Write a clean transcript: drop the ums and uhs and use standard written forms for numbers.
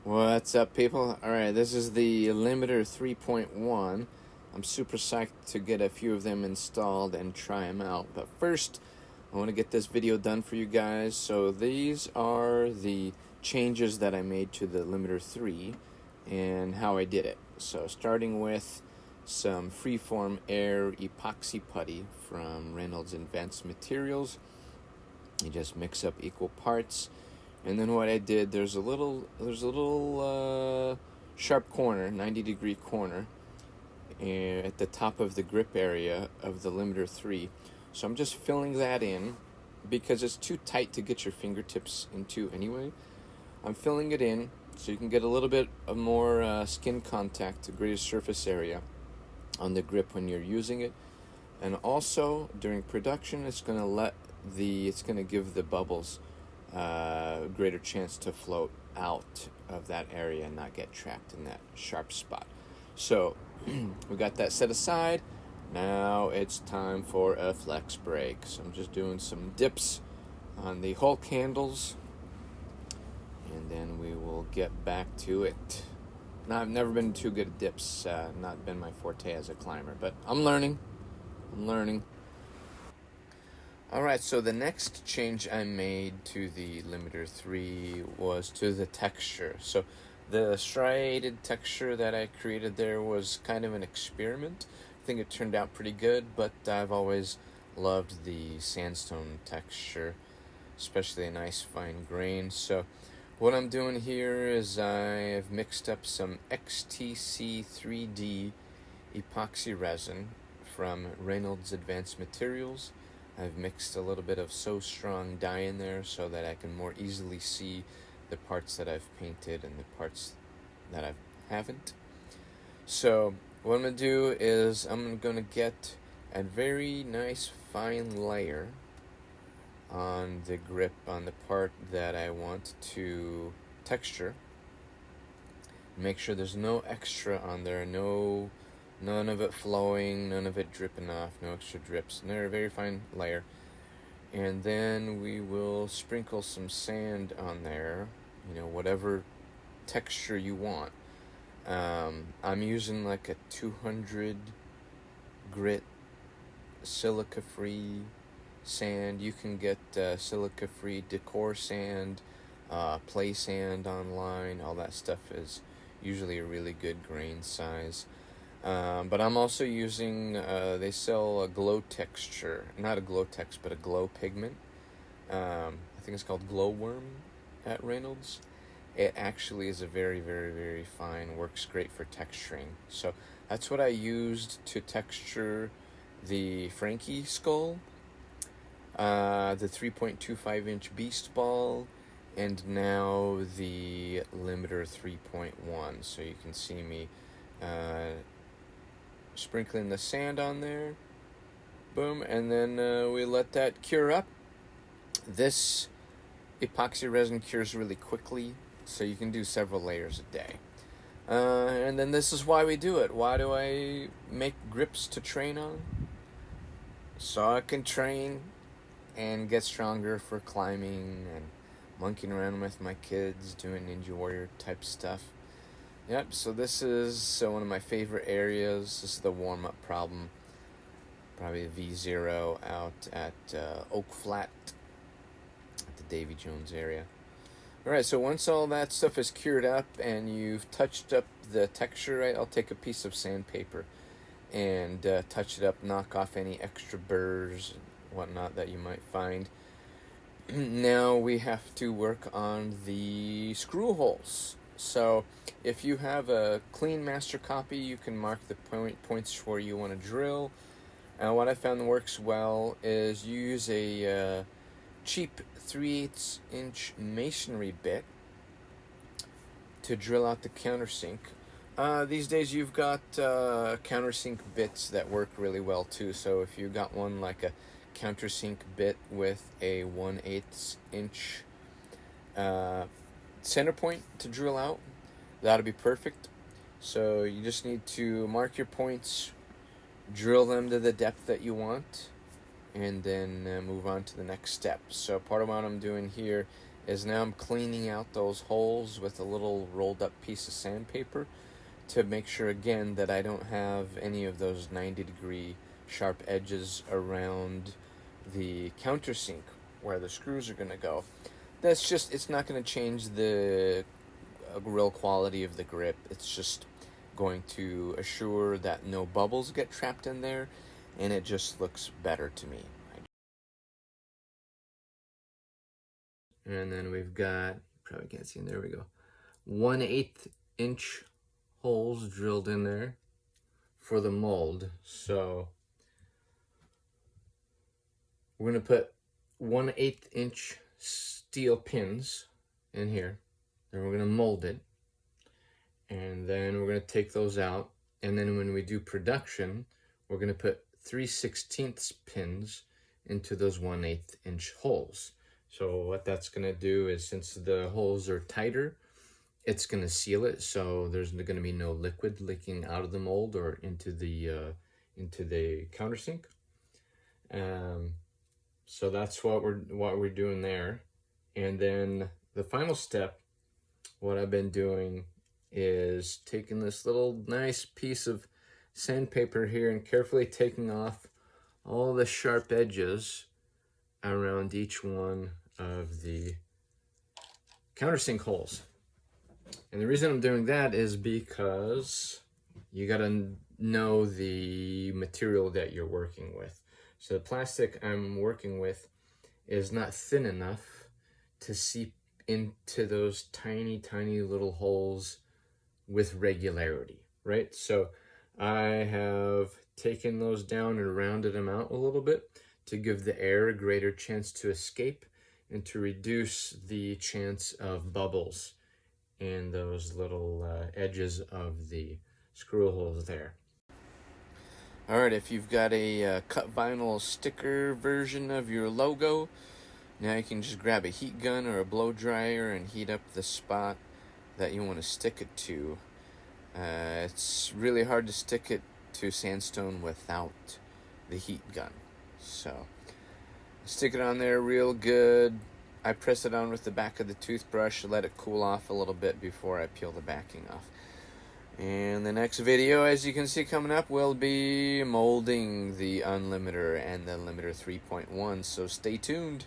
What's up, people? Alright, this is the limiter 3.1. I'm super psyched to get a few of them installed and try them out. But first, I want to get this video done for you guys. So these are the changes that I made to the limiter 3 and how I did it. So starting with some freeform air epoxy putty from Reynolds Advanced Materials. You just mix up equal parts. And then what I did, there's a little sharp corner, 90-degree corner, at the top of the grip area of the limiter 3. So I'm just filling that in because it's too tight to get your fingertips into anyway. I'm filling it in so you can get a little bit of more skin contact, a greater surface area on the grip when you're using it. And also during production, it's going to give the bubbles greater chance to float out of that area and not get trapped in that sharp spot. So we got that set aside. Now it's time for a flex break. So I'm just doing some dips on the Hulk handles, and then we will get back to it. Now, I've never been too good at dips, not been my forte as a climber, but I'm learning. Alright, so the next change I made to the limiter 3 was to the texture. So the striated texture that I created there was kind of an experiment. I think it turned out pretty good, but I've always loved the sandstone texture, especially a nice fine grain. So what I'm doing here is I've mixed up some XTC 3D epoxy resin from Reynolds Advanced Materials. I've mixed a little bit of So Strong dye in there so that I can more easily see the parts that I've painted and the parts that I haven't. So what I'm going to do is I'm going to get a very nice fine layer on the grip on the part that I want to texture. Make sure there's no extra on there, none of it flowing, none of it dripping off, no extra drips. And they're a very fine layer. And then we will sprinkle some sand on there, whatever texture you want. I'm using like a 200 grit silica-free sand. You can get silica-free decor sand, play sand online. All that stuff is usually a really good grain size. But I'm also using, they sell a glow texture, not a glow text, but a glow pigment. I think it's called Glowworm at Reynolds. It actually is a very, very, very fine, works great for texturing. So that's what I used to texture the Frankie skull, the 3.25-inch Beast Ball, and now the limiter 3.1. So you can see me sprinkling the sand on there, boom, and then we let that cure up. This epoxy resin cures really quickly, so you can do several layers a day. And then this is why we do it. Why do I make grips to train on? So I can train and get stronger for climbing and monkeying around with my kids, doing Ninja Warrior type stuff. Yep, so this is one of my favorite areas. This is the warm-up problem. Probably a V0 out at Oak Flat at the Davy Jones area. Alright, so once all that stuff is cured up and you've touched up the texture, right, I'll take a piece of sandpaper and touch it up, knock off any extra burrs and whatnot that you might find. Now we have to work on the screw holes. So if you have a clean master copy, you can mark the points where you want to drill. And what I found works well is you use a cheap 3/8-inch masonry bit to drill out the countersink. These days you've got countersink bits that work really well too. So if you got one like a countersink bit with a 1/8-inch center point to drill out, that'll be perfect. So you just need to mark your points, drill them to the depth that you want, and then move on to the next step. So part of what I'm doing here is now I'm cleaning out those holes with a little rolled up piece of sandpaper to make sure again that I don't have any of those 90-degree sharp edges around the countersink where the screws are going to go. That's just, it's not going to change the real quality of the grip. It's just going to assure that no bubbles get trapped in there, and it just looks better to me. And then we've got, probably can't see, there we go, 1/8 inch holes drilled in there for the mold. So we're gonna put 1/8 inch steel pins in here, and we're gonna mold it, and then we're gonna take those out, and then when we do production, we're gonna put 3/16 pins into those 1/8 inch holes. So what that's gonna do is, since the holes are tighter, it's gonna seal it, so there's gonna be no liquid leaking out of the mold or into the countersink. So that's what we're doing there. And then the final step, what I've been doing is taking this little nice piece of sandpaper here and carefully taking off all the sharp edges around each one of the countersink holes. And the reason I'm doing that is because you gotta know the material that you're working with. So the plastic I'm working with is not thin enough to seep into those tiny, tiny little holes with regularity, right? So I have taken those down and rounded them out a little bit to give the air a greater chance to escape and to reduce the chance of bubbles in those little edges of the screw holes there. Alright, if you've got a cut vinyl sticker version of your logo, now you can just grab a heat gun or a blow dryer and heat up the spot that you want to stick it to. It's really hard to stick it to sandstone without the heat gun. So stick it on there real good. I press it on with the back of the toothbrush, let it cool off a little bit before I peel the backing off. And the next video, as you can see coming up, will be molding the unlimiter and the limiter 3.1, so stay tuned.